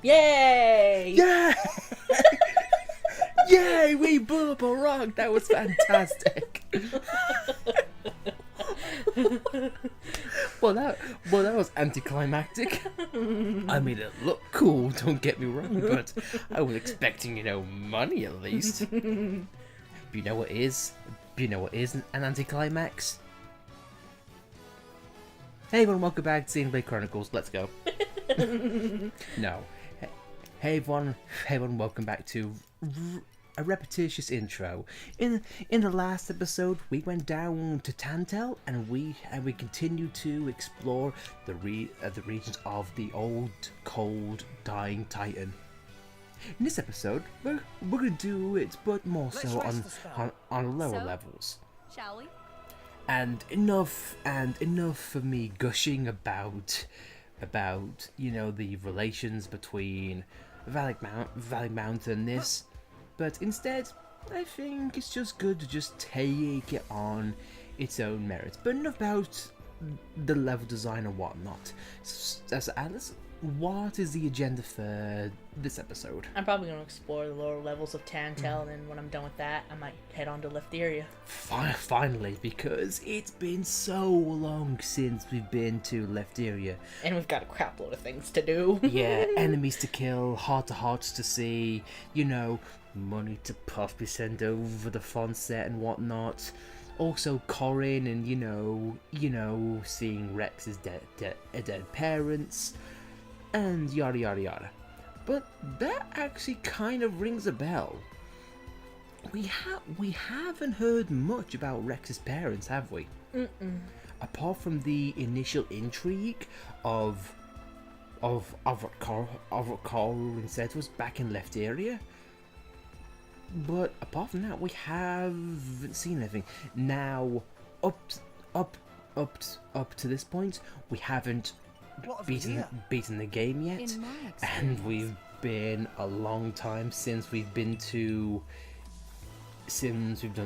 Yay! Yeah! Yay! We blew up a rock. That was fantastic. Well, that was anticlimactic. I made it look cool. Don't get me wrong, but I was expecting, money at least. You know what is? You know what is an anticlimax? Hey everyone, welcome back to Xenoblade Chronicles. Let's go. No. Hey everyone, welcome back to a repetitious intro. In the last episode, we went down to Tantal and we continued to explore the regions of the old, cold, dying Titan. In this episode, we're gonna do it, but more so on lower levels. Shall we? And enough for me gushing about the relations between Valley Mountain and this, but instead I think it's just good to just take it on its own merits. But enough about the level design and whatnot. As Alice, what is the agenda for this episode? I'm probably going to explore the lower levels of Tantal, and then when I'm done with that, I might head on to Leptheria. Finally, because it's been so long since we've been to Leptheria. And we've got a crap load of things to do. Yeah, enemies to kill, heart-to-hearts to see, money to possibly send over the font set and whatnot. Also Corin and, seeing Rex's dead parents. And yada yada yada. But that actually kind of rings a bell. We haven't heard much about Rex's parents, have we? Apart from the initial intrigue of what Carl said was back in Leptheria. But apart from that, we haven't seen anything. Now, up to this point, we haven't beaten the game yet, and we've been a long time since we've done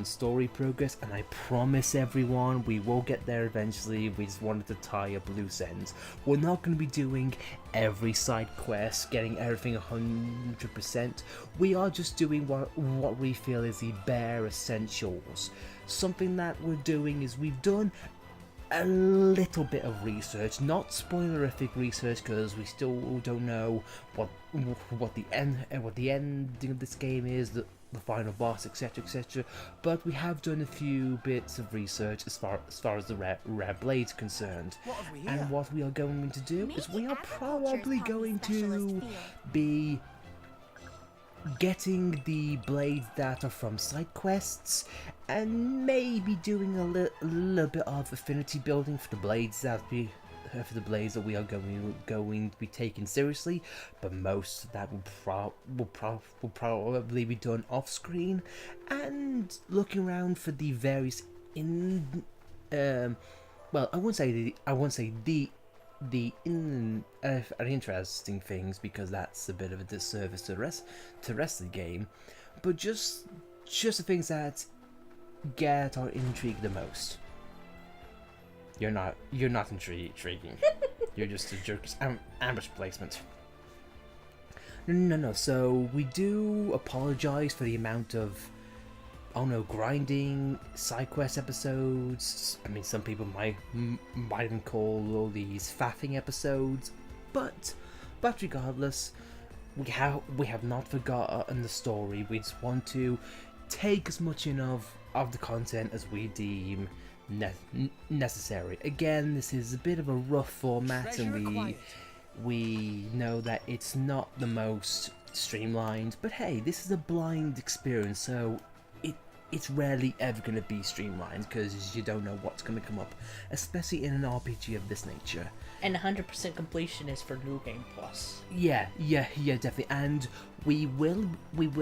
story progress, and I promise everyone we will get there eventually. We just wanted to tie up loose ends. We're not going to be doing every side quest, getting everything 100%. We are just doing what we feel is the bare essentials. Something that we're doing is we've done a little bit of research, not spoilerific research, because we still don't know what the ending of this game is, the final boss, etc, etc. But we have done a few bits of research as far as the rare blade's concerned. And what we are going to do is we are probably going to be getting the blades that are from side quests, and maybe doing a little bit of affinity building for the blades that we are going to be taken seriously. But most of that will probably be done off screen, and looking around for the various I won't say the interesting things, because that's a bit of a disservice to the rest of the game, but just the things that get our intrigue the most. You're not intriguing. You're just a jerk's ambush placement. No. So we do apologize for the amount of grinding side quest episodes. I mean, some people might even call all these faffing episodes, but regardless, we have not forgotten the story. We just want to take as much in of the content as we deem necessary. Again, this is a bit of a rough format, and we know that it's not the most streamlined, but hey, this is a blind experience, so it's rarely ever going to be streamlined, because you don't know what's going to come up, especially in an RPG of this nature. And 100% completion is for New Game Plus. Yeah, definitely. And we will be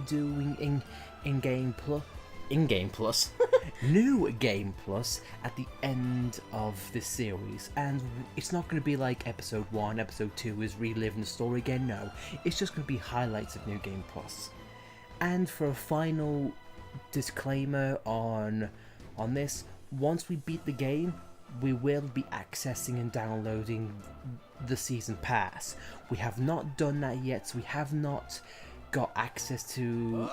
doing in-game plus new game plus at the end of this series, and it's not going to be like episode 1, episode 2 is reliving the story again. No, it's just going to be highlights of new game plus. And for a final disclaimer on this, once we beat the game, we will be accessing and downloading the season pass. We have not done that yet, so we have not got access to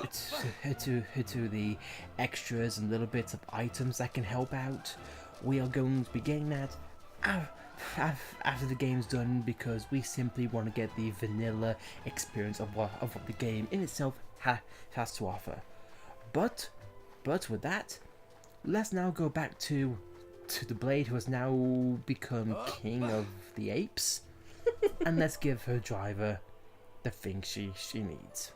the extras and little bits of items that can help out. We are going to be getting that after the game's done, because we simply want to get the vanilla experience of what the game in itself has to offer. But with that, let's now go back to the Blade, who has now become king of the apes, and let's give her driver the thing she needs.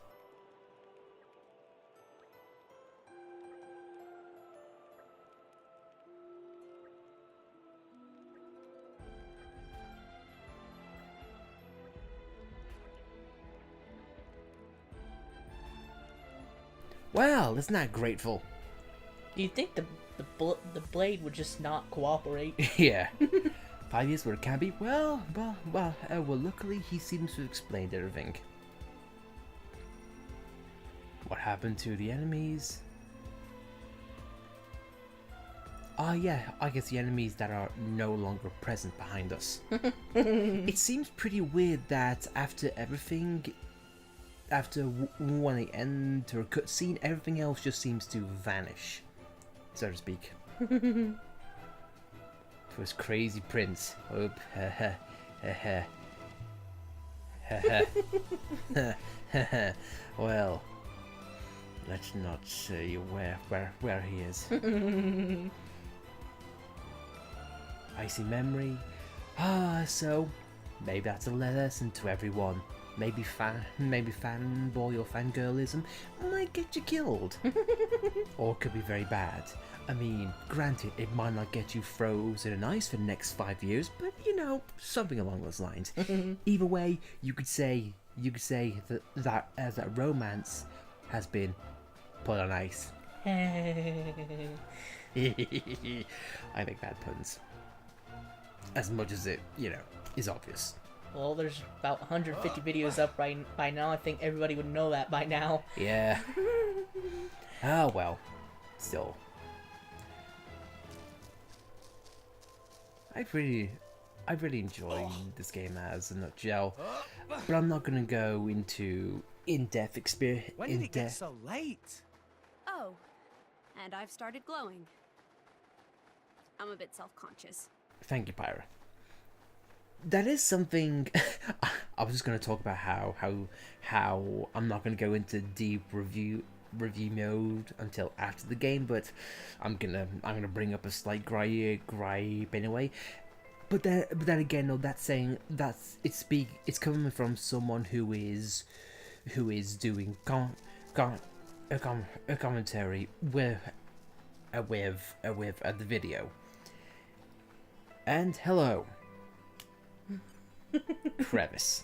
Well, isn't that grateful? Do you think the Blade would just not cooperate? Yeah. 5 years where it can be. Well, luckily he seems to have explained everything. What happened to the enemies? Ah, yeah, I guess the enemies that are no longer present behind us. It seems pretty weird that after everything, after when they enter a cutscene, everything else just seems to vanish, so to speak. For his crazy prince. Oh, well, let's not say where he is. Icy memory. So maybe that's a lesson to everyone. Maybe fanboy or fangirlism might get you killed. Or it could be very bad. I mean, granted, it might not get you frozen in ice for the next 5 years, but you know, something along those lines. Either way, you could say that romance has been put on ice. I make bad puns. As much as it, you know, is obvious. Well, there's about 150 videos up by now. I think everybody would know that by now. Yeah. Oh well. Still. I really enjoy this game as a nutshell, but I'm not gonna go into in-depth experience. When did it get so late? Oh, and I've started glowing. I'm a bit self-conscious. Thank you, Pyra. That is something. I was just gonna talk about how I'm not gonna go into deep review mode until after the game, but I'm gonna bring up a slight gripe anyway. But then again, no, it's coming from someone who is doing a commentary with the video. And hello, Crevice.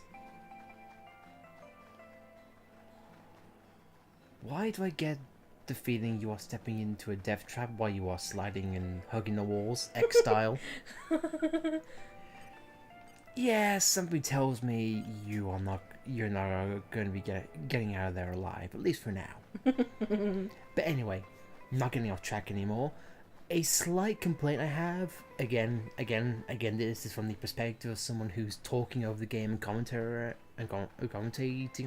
Why do I get the feeling you are stepping into a death trap while you are sliding and hugging the walls, X style? Yeah, something tells me you're not going to be getting out of there alive, at least for now. But anyway, not getting off track anymore. A slight complaint I have, again, this is from the perspective of someone who's talking over the game and commentating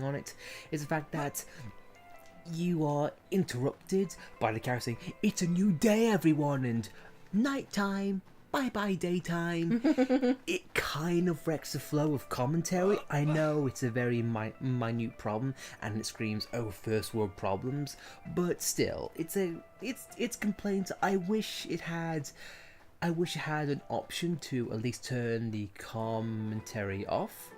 on it, is the fact that you are interrupted by the character saying, "It's a new day, everyone," and "Nighttime, bye-bye daytime." It kind of wrecks the flow of commentary. I know it's a very minute problem, and it screams, "Oh, first world problems," but still, it's complaints. I wish it had an option to at least turn the commentary off.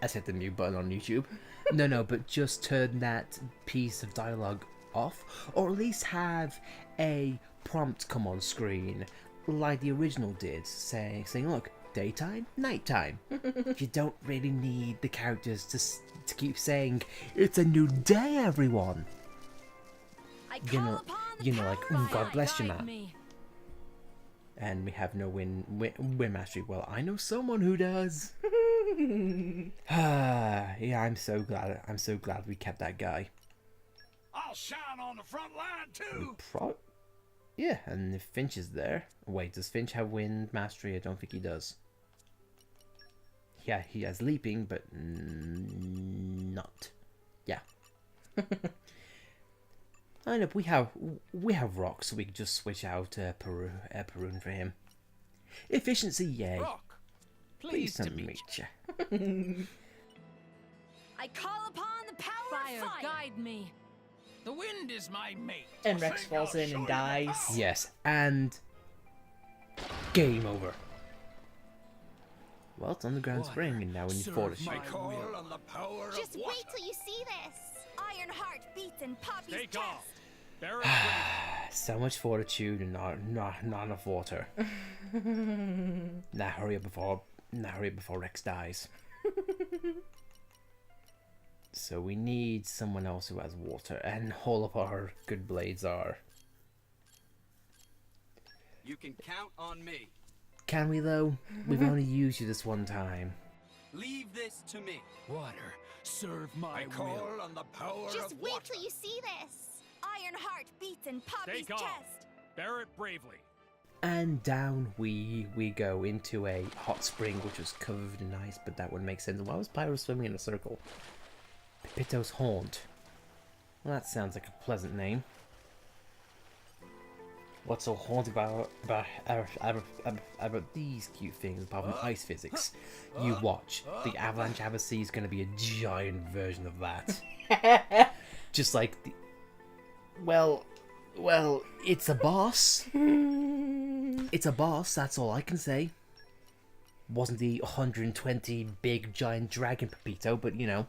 I hit the mute button on YouTube. No, but just turn that piece of dialogue off, or at least have a prompt come on screen like the original did, saying, "Look, daytime, nighttime." You don't really need the characters to keep saying, "It's a new day, everyone." You know, like, God bless you, man. And we have no win mastery. Well, I know someone who does. Yeah, I'm so glad we kept that guy. I'll shine on the front line too. Yeah, and if Finch is there... Wait, does Finch have wind mastery? I don't think he does. Yeah, he has leaping, but not. Yeah. I know, we have rocks, so we can just switch out Perun for him. Efficiency, yay. Rock, Please pleased to meet meet ya. I call upon the power Fire, of fire. guide me. The wind is my mate. And Rex falls in and dies. Yes, and game over. Well, it's underground spring, and now we need Fortitude. I call on the power Just of water. wait till you see this. Iron heart beats in Poppy's Take chest. off. Bear it bravely. So much fortitude and not enough water. Now hurry up before Rex dies. So we need someone else who has water, and all of our good blades are. You can count on me. Can we though? We've only used you this one time. Leave this to me. Water, serve my call on the power Just of wait water. till you see this. Iron heart beats in Poppy's Take off. chest. Bear it bravely. And down we go into a hot spring, which was covered in ice, but that wouldn't make sense. Why was Pyro swimming in a circle? Pepito's Haunt. Well, that sounds like a pleasant name. What's so haunting about these cute things apart from ice physics? You watch. The Avalanche Abyssey is going to be a giant version of that. Just like the... Well, it's a boss. It's a boss, that's all I can say. Wasn't the 120 big giant dragon Pepito, but you know.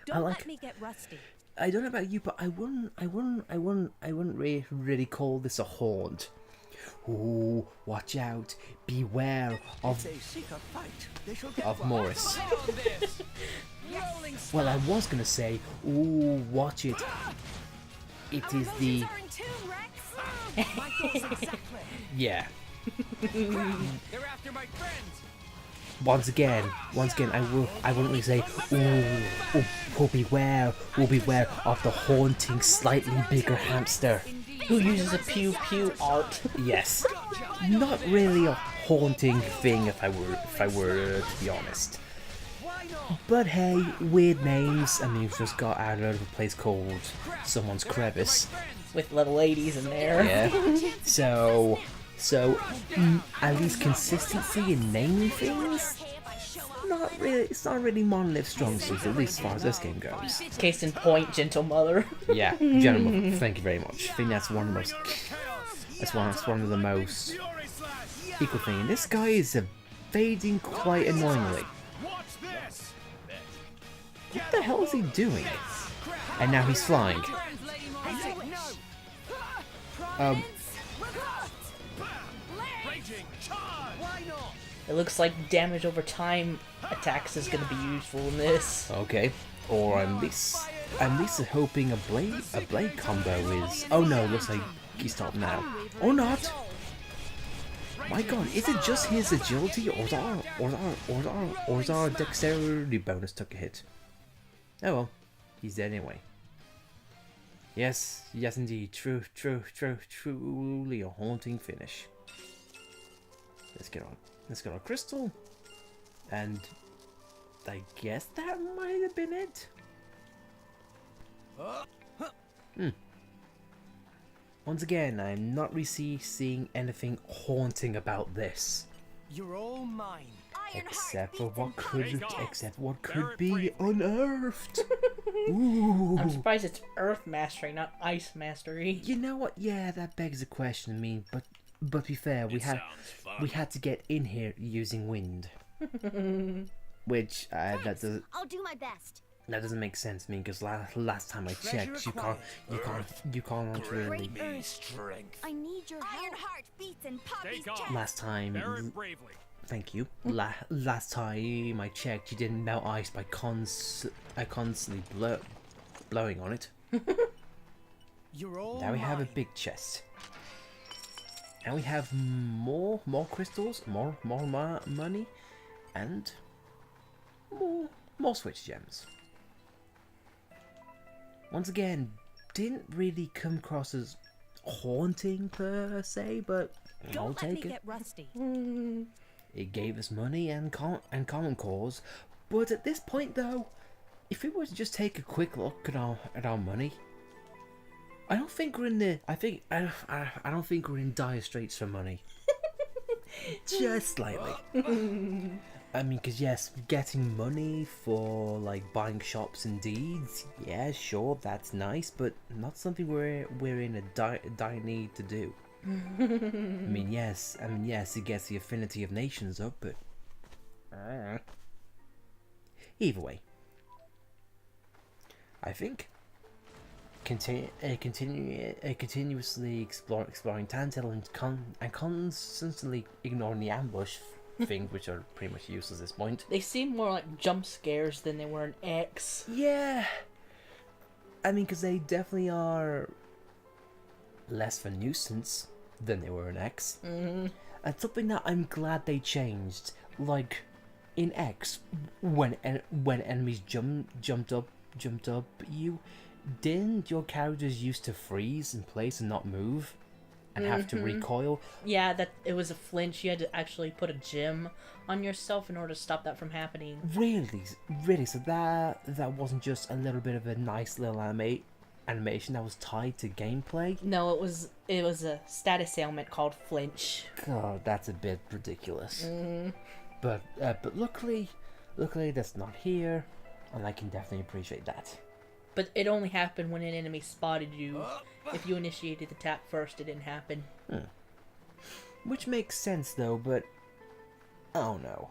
Don't let me get rusty. I don't know about you, but I wouldn't really call this a haunt. Ooh, watch out! Beware of Morris. Well, I was gonna say, ooh, watch it. It is the Are in tune, Rex. yeah. They're after my friends. Once again, I wouldn't really say, ooh, beware of the haunting, slightly bigger hamster. Who uses a pew pew art? Yes, not really a haunting thing if I were to be honest. But hey, weird names. I mean, we've just got out of a place called Someone's Crevice. With level 80s in there. Yeah. So at least consistency in naming things. Not really. It's not really Monolith's strong suit, at least as far as this game goes. Case in point, gentle mother. Yeah, gentlemen, thank you very much. I think that's one of the most. That's one of the most equal thing. And this guy is evading quite annoyingly. Watch this. What the hell is he doing? And now he's flying. Raging charge. Why not? It looks like damage over time attacks is going to be useful in this. Okay. Or at least hoping a blade combo is. Oh no, looks like he stopped now. Or not. My god, is it just his agility, or is our dexterity bonus took a hit? Oh well, he's dead anyway. Yes, indeed, truly a haunting finish. Let's get our crystal, and I guess that might have been it. Once again, I'm not really seeing anything haunting about this. You're all mine. Except for what could be unearthed. Ooh. I'm surprised it's Earth Mastery, not Ice Mastery. You know what? Yeah, that begs a question. I mean, but to be fair, we had to get in here using wind, which that does. I'll do my best. That doesn't make sense to me because last time I checked, you can't really. Strength. I need your help. Iron heart beats in Poppy's Take off. chest. Last Bear time, it bravely. thank you. Last time I checked, you didn't melt ice by constantly blowing on it. You're all Now we have a mine. big chest. And we have more crystals, more money, and more switch gems. Once again, didn't really come across as haunting per se, but I'll Don't let me take it. get rusty. It gave us money and common cause, but at this point though, if we were to just take a quick look at our money, I don't think we're in the I don't think we're in dire straits for money. Just slightly. I mean, because yes, getting money for like buying shops and deeds, yeah, sure, that's nice, but not something we're in a dire need to do. I mean, yes, it gets the affinity of nations up, but either way, I think continuously exploring Tantal and constantly ignoring the ambush things, which are pretty much useless at this point. They seem more like jump scares than they were in X. Yeah, I mean, because they definitely are less of a nuisance than they were in X. Mm-hmm. And something that I'm glad they changed, like in X, when enemies jumped up you, didn't your characters used to freeze in place and not move, and have to recoil? Yeah, that it was a flinch. You had to actually put a gem on yourself in order to stop that from happening. Really. So that wasn't just a little bit of a nice little animation that was tied to gameplay. No, it was a status ailment called flinch. God, that's a bit ridiculous. But luckily that's not here, and I can definitely appreciate that. But it only happened when an enemy spotted you. If you initiated the tap first, it didn't happen. Which makes sense though, but oh no.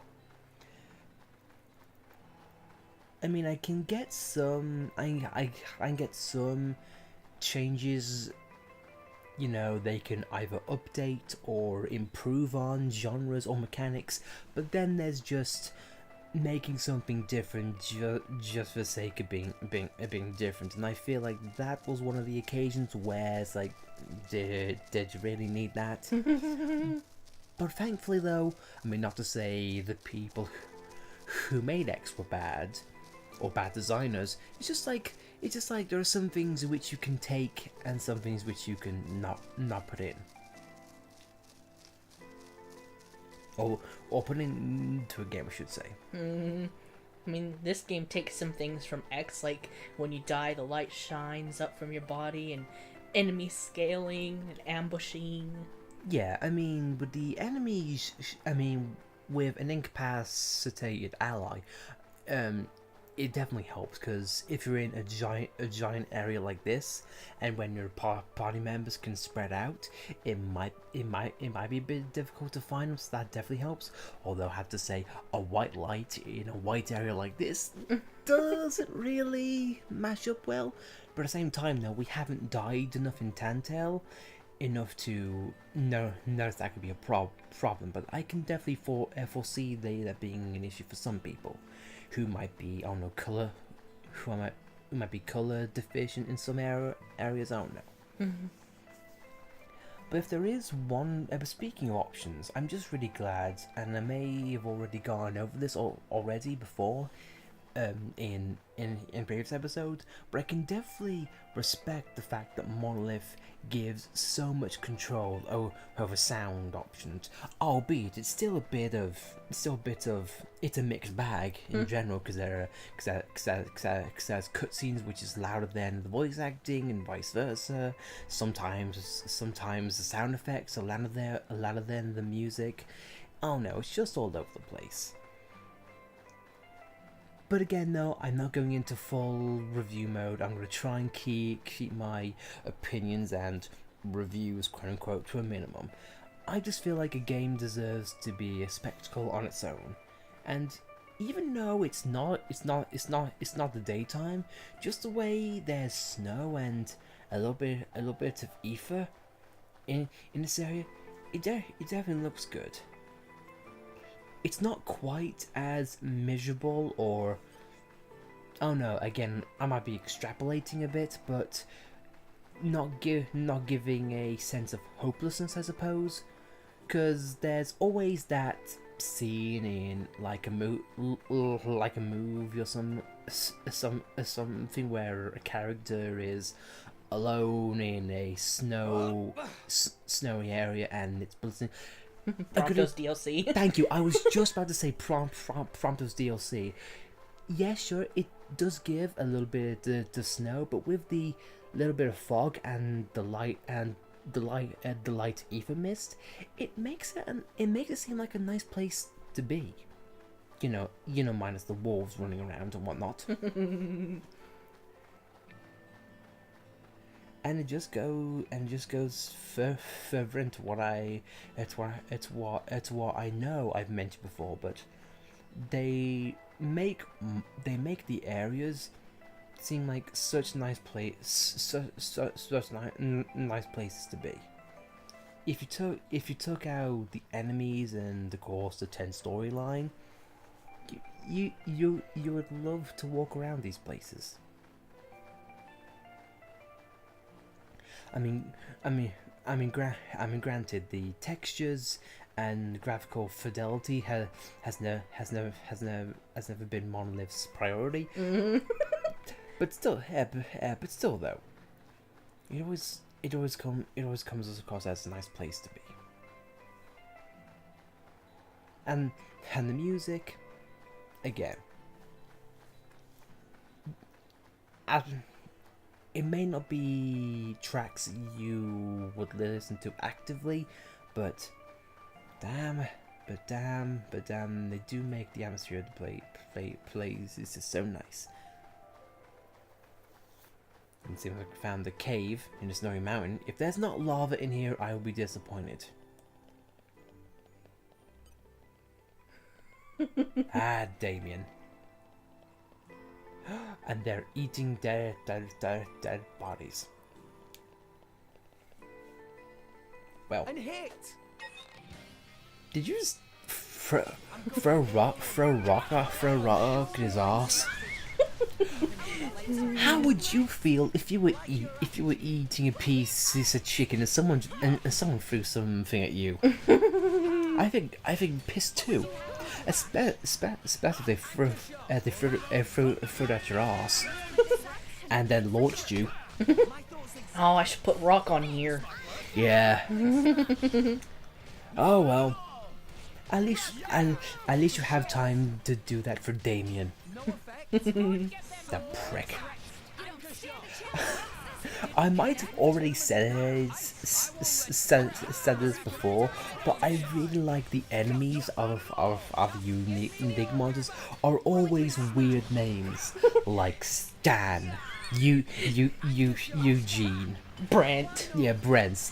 I mean, I can get some. I can get some changes. You know, they can either update or improve on genres or mechanics, but then there's just making something different just for the sake of being different. And I feel like that was one of the occasions where it's like, did you really need that? But thankfully though, I mean, not to say the people who made X were bad or bad designers, it's just like there are some things which you can take and some things which you can not put in. Or put into a game, I should say. I mean, this game takes some things from X, like when you die, the light shines up from your body, and enemy scaling and ambushing. Yeah, I mean, with the enemies, with an incapacitated ally, it definitely helps, because if you're in a giant area like this, and when your party members can spread out, it might be a bit difficult to find them, so that definitely helps. Although I have to say, a white light in a white area like this doesn't really mash up well. But at the same time though, we haven't died enough in Tantal enough to notice that could be a problem, but I can definitely foresee that being an issue for some people who might be, I don't know, who might be color deficient in some areas, I don't know. But if there is one, speaking of options, I'm just really glad, and I may have already gone over this already before, in previous episodes, but I can definitely respect the fact that Monolith gives so much control over sound options, albeit it's still a bit of it's a mixed bag in general, because there's cutscenes which is louder than the voice acting and vice versa. Sometimes the sound effects are louder than the music. Oh no, it's just all over the place. But again though, I'm not going into full review mode. I'm going to try and keep my opinions and reviews, quote unquote, to a minimum. I just feel like a game deserves to be a spectacle on its own. And even though it's not the daytime, just the way there's snow and a little bit of ether in this area, it definitely looks good. It's not quite as miserable, or oh no, again, I might be extrapolating a bit, but not giving a sense of hopelessness, I suppose, because there's always that scene in like a movie or something where a character is alone in a snowy area and it's blizzarding. Prompto's DLC. Thank you. I was just about to say Prompto's DLC. Yeah, sure, it does give a little bit of the snow, but with the little bit of fog and the light ether mist, it makes it seem like a nice place to be. You know, minus the wolves running around and whatnot. And it just goes further into what I know I've mentioned before, but they make the areas seem like such nice places to be. If you took out the enemies and of course the 10 storyline, you would love to walk around these places. Granted, the textures and graphical fidelity has never been Monolith's priority. but still though, it always comes across as a nice place to be. And the music, again, it may not be tracks you would listen to actively, but damn, they do make the atmosphere of the plays is just so nice. It seems like I found a cave in a snowy mountain. If there's not lava in here, I will be disappointed. Damian. And they're eating dead bodies. Well, did you just throw a rock at his ass? How would you feel if you were eating a piece of chicken and someone threw something at you? I think piss too. Especially if they threw it at your ass and then launched you. Oh, I should put rock on here. Yeah. Oh well. At least you have time to do that for Damian. That prick. I might have already said this before, but I really like the enemies of unique monsters are always weird names, like Stan, Eugene, Brent. Yeah, Brent.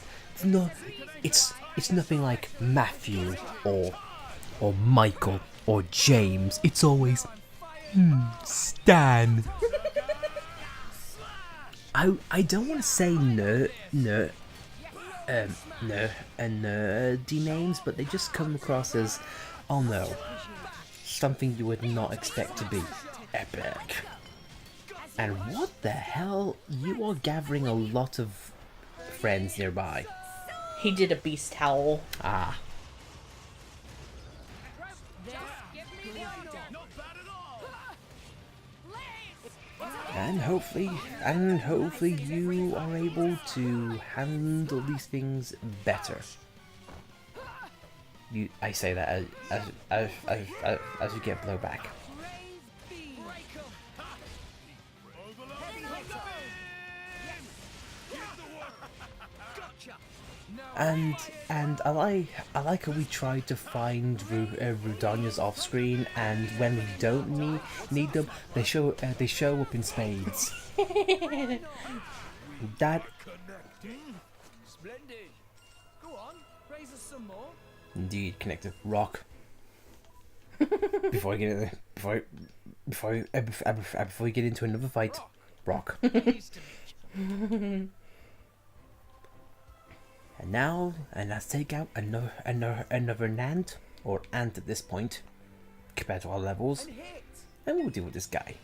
It's nothing like Matthew or Michael or James. It's always Stan. I don't want to say nerdy names, but they just come across as, oh no, something you would not expect to be epic. And what the hell? You are gathering a lot of friends nearby. He did a beast howl. Ah. And hopefully you are able to handle these things better. I say that as you get blowback. And I like how we try to find Rudonias off screen, and when we don't need them, they show up in spades. That Splendid. Go on, raise us some more. indeed connected rock. Before you get into another fight, rock. And now, let's take out another Nant, or Ant at this point, compared to our levels, and we'll deal with this guy.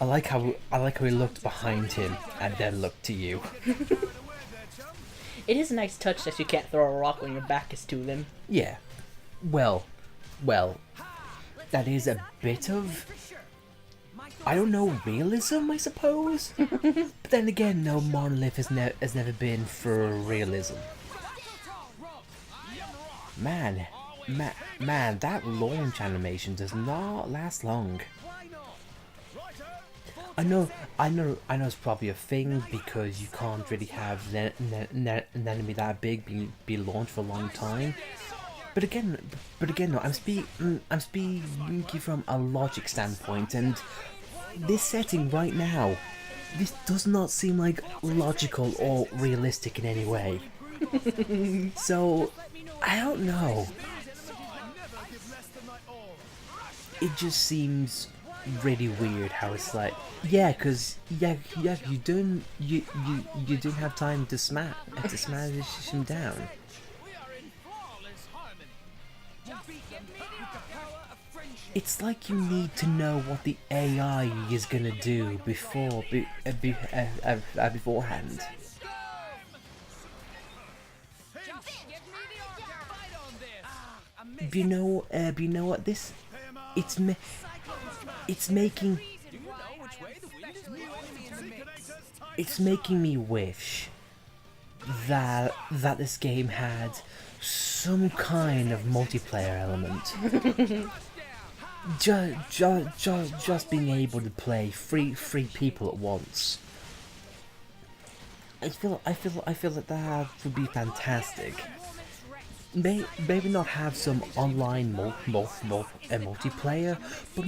I like how he looked behind him and then looked to you. It is a nice touch that you can't throw a rock when your back is to them. Yeah, well, that is a bit of I don't know, realism, I suppose? But then again, no, Monolith has never been for realism. Man, that launch animation does not last long. I know it's probably a thing because you can't really have an enemy that big be launched for a long time. But again, no, I'm speaking from a logic standpoint, and this setting right now, this does not seem like logical or realistic in any way. So, I don't know. It just seems really weird how it's like, yeah, cause you didn't have time to smash him down. It's like you need to know what the AI is gonna do beforehand. But you know what this? It's making me wish that this game had some kind of multiplayer element. Just being able to play three people at once. I feel that would be fantastic. Maybe not have some online multiplayer, but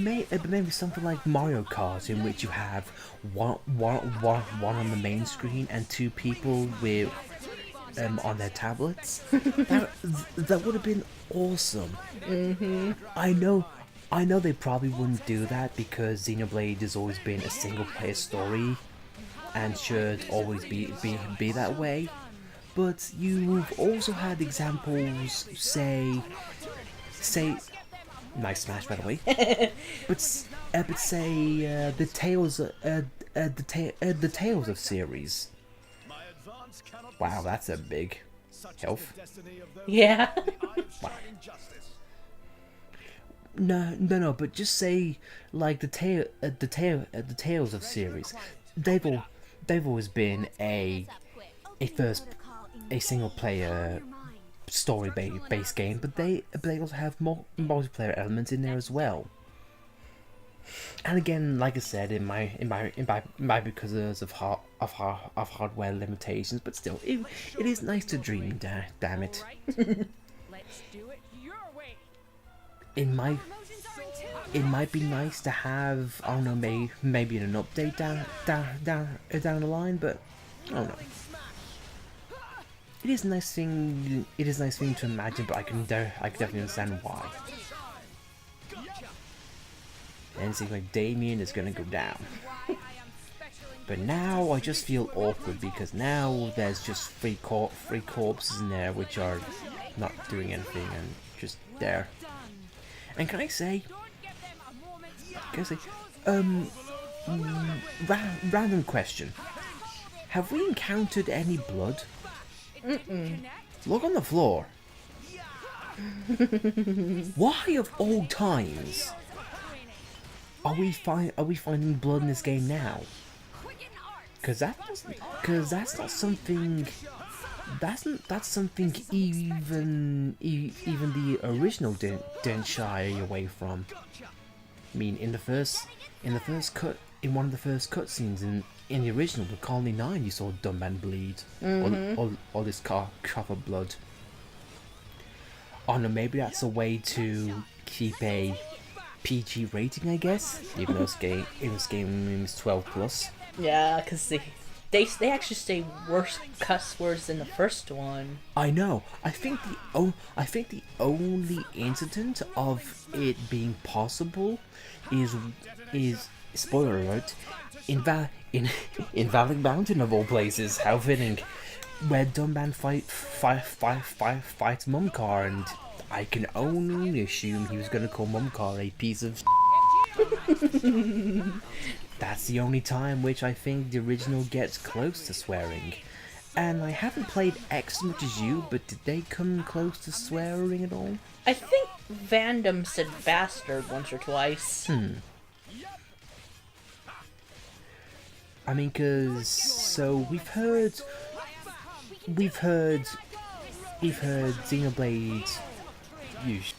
maybe something like Mario Kart, in which you have one on the main screen and two people with on their tablets. That would have been awesome. I know they probably wouldn't do that because Xenoblade has always been a single player story and should always be that way. But you've also had examples, say, nice smash by the way. but say the Tales of series. Wow, that's a big health. Yeah. Wow. No, but just say like the Tales of series. They've always been a single player story based game, but they also have multiplayer elements in there as well. And again, like I said, it might be because of hardware limitations, but still, it is nice to dream. Damn it! It might be nice to have, I don't know, maybe an update down the line, but I don't know. It is a nice thing. It is a nice thing to imagine, but I can definitely understand why. And it seems like Damian is gonna go down. But now I just feel awkward because now there's just three corpses in there which are not doing anything and just there. And can I say, random question: have we encountered any blood? Look on the floor. Why of all times are we finding blood in this game now? Because that's not something. That's something even the original didn't shy away from. I mean, in one of the first cutscenes in the original, the Colony 9, you saw Damian bleed. All this cough of blood. Oh no, maybe that's a way to keep a PG rating, I guess. Even though this game is 12+. Yeah, because they actually say worse cuss words than the first one. I know. I think the only incident of it being possible is spoiler alert, in Valley Mountain of all places. How fitting, where Damian fights Mumcar, and I can only assume he was gonna call Mumcar a piece of. That's the only time which I think the original gets close to swearing. And I haven't played X as much as you, but did they come close to swearing at all? I think Vandom said bastard once or twice. I mean, so we've heard Xenoblade use.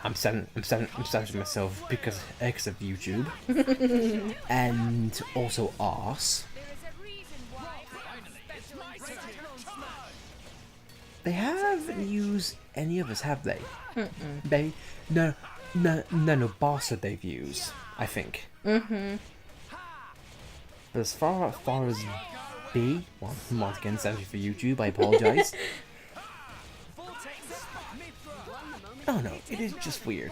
I'm censoring myself because of YouTube and also arse. They haven't used any others, have they? They no Barca they've used, I think. But as far as B, well, once again, sorry for YouTube, I apologise. Oh no, it is just weird.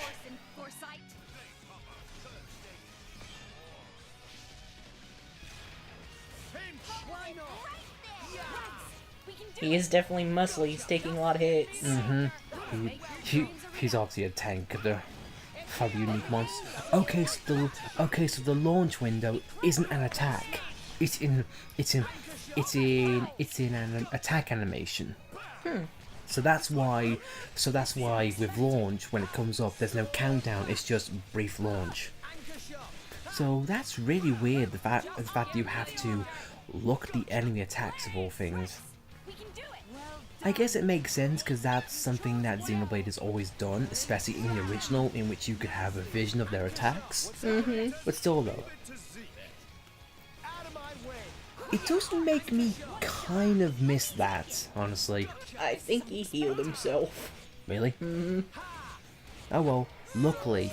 He is definitely muscly. He's taking a lot of hits. He's obviously a tank of the unique monster. Okay, so the launch window isn't an attack. It's in an attack animation. So that's why with launch, when it comes up, there's no countdown. It's just brief launch. So that's really weird. The fact you have to look the enemy attacks of all things. I guess it makes sense because that's something that Xenoblade has always done, especially in the original, in which you could have a vision of their attacks. But still, though, it does make me kind of miss that, honestly. I think he healed himself. Really? Oh well. Luckily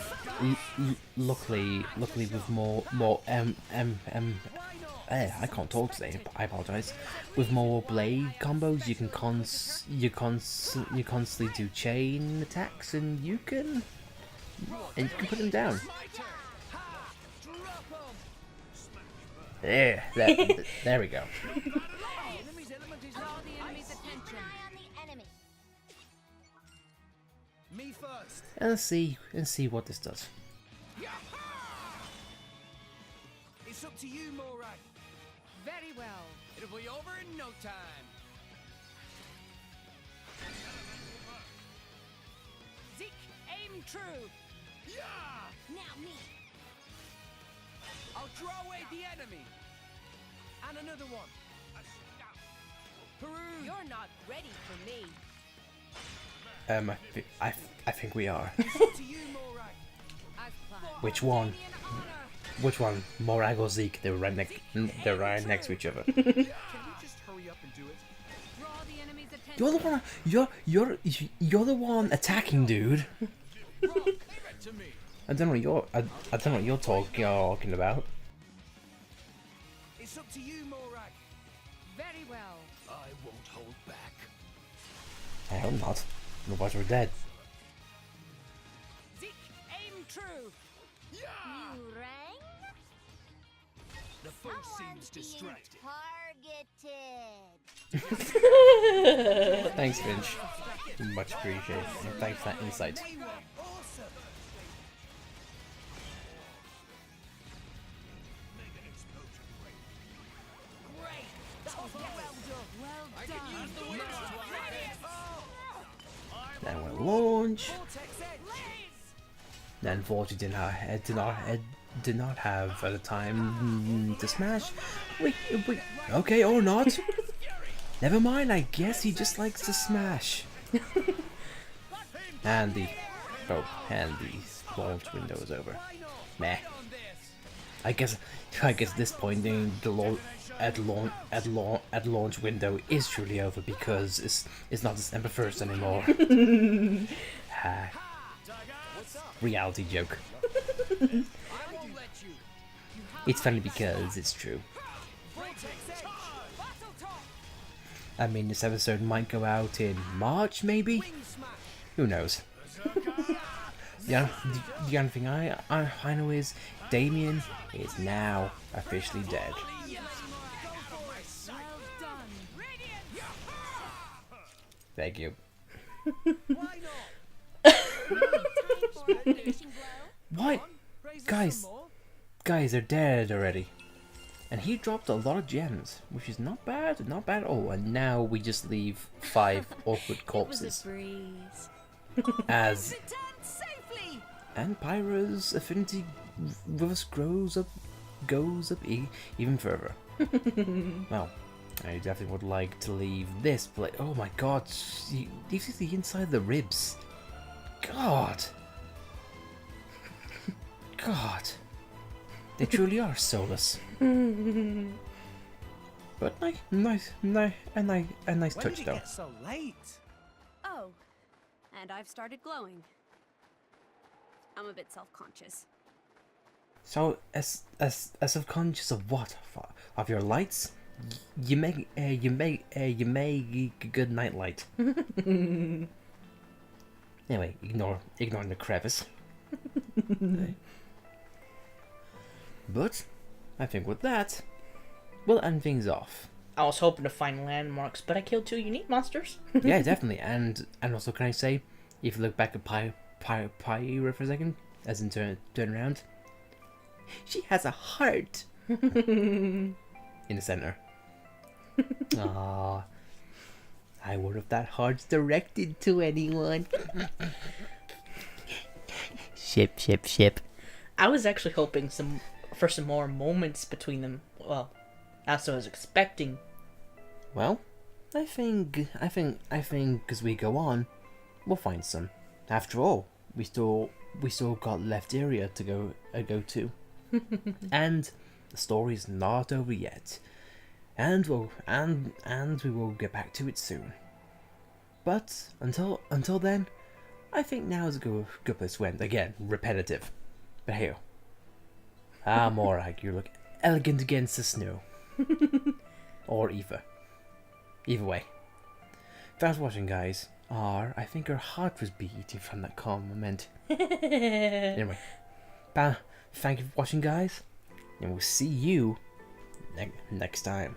with more I can't talk today. I apologize. With more blade combos, you can constantly do chain attacks, and you can put them down. There we go. And let's see what this does. It's up to you, Morag. Very well. It'll be over in no time. Zeke, aim true. Now me. I'll draw away the enemy. And another one. Peru. You're not ready for me. I think we are. It's up to you, Morag. As planned. Which one? Which one? Morag or Zeke? They're right next to each other. Can we just hurry up and do it? Draw the enemy's attention. You're the one. You're the one attacking, dude. Leave it to me. I don't know what you're talking about. It's up to you, Morag. Very well. I won't hold back. I hope not. Otherwise we're dead. Zeke, aim true. Yeah! You rang? The foe seems distracted. Targeted. Thanks, Finch. Much appreciated. And thanks for that insight. Then we'll launch. Then unfortunately did not have the time to smash. Wait, okay, or not. Never mind, I guess he just likes to smash. and the launch window is over. Meh. I guess at this point the launch window is truly over because it's not December 1st anymore. Reality joke. It's funny because it's true. I mean, this episode might go out in March, maybe? Who knows? The only thing I know is Damian is now officially dead. Thank you. What? Guys, they're dead already. And he dropped a lot of gems, which is not bad at all. And now we just leave 5 awkward corpses. And Pyra's affinity with us grows goes up even further. Well, I definitely would like to leave this place. Oh my god, do you see the inside of the ribs? God. God. They truly are soulless. But nice touch though. Get so late? Oh, and I've started glowing. I'm a bit self-conscious. So, as subconscious of what? Of your lights? You make a good night light. Anyway, ignoring the crevice. Okay. But I think with that, we'll end things off. I was hoping to find landmarks, but I killed 2 unique monsters. Yeah, definitely. And also, can I say, if you look back at Pyra for a second, as in turn around, she has a heart in the center. Ah, I wonder if that heart's directed to anyone. Ship. I was actually hoping for some more moments between them. Well, as I was expecting. Well, I think as we go on, we'll find some. After all, we still got left area to go to, and the story's not over yet, and we will get back to it soon. But until then, I think now is a good place to end. Again, repetitive, but here. Morag, you look elegant against the snow. Or either. Either way. Thanks for watching, guys. I think her heart was beating from that calm moment. Anyway, thank you for watching, guys. And we'll see you next time.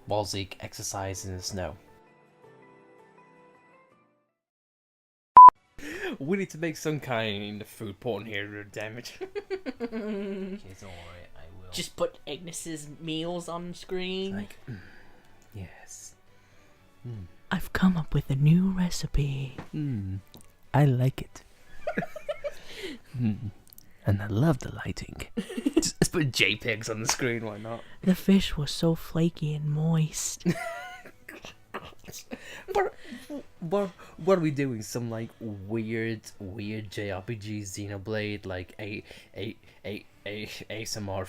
Walzik exercise in the snow. We need to make some kind of food porn here, damn it. It's alright, I will. Just put Agnes's meals on screen. Like, yes. I've come up with a new recipe. I like it. And I love the lighting. Just put JPEGs on the screen, why not? The fish was so flaky and moist. What are we doing? Some like weird JRPG Xenoblade like a ASMR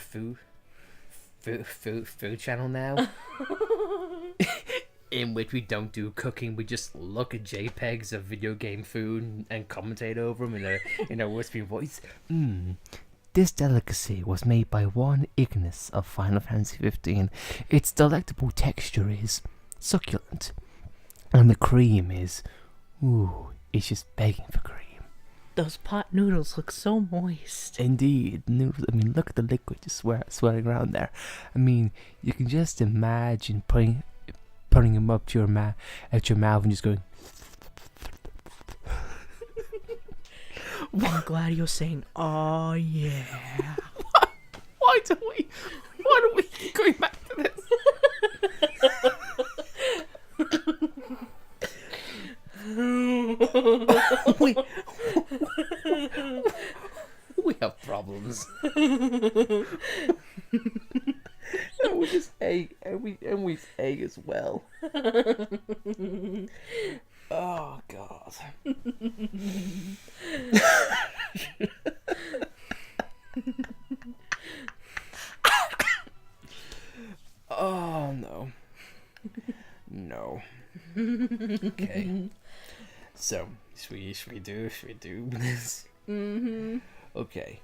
food channel now? In which we don't do cooking, we just look at JPEGs of video game food and commentate over them in a whispering voice. This delicacy was made by one Ignis of Final Fantasy 15. Its delectable texture is succulent, and the cream is, it's just begging for cream. Those pot noodles look so moist. Indeed, noodles. I mean, look at the liquid just swirling around there. I mean, you can just imagine putting them up to your mouth and just going. I'm glad you're saying, oh yeah. Why do we keep going back to this? we have problems. And we just egg, and we egg as well. Oh God. Oh no. No. Okay. So should we do this? Okay.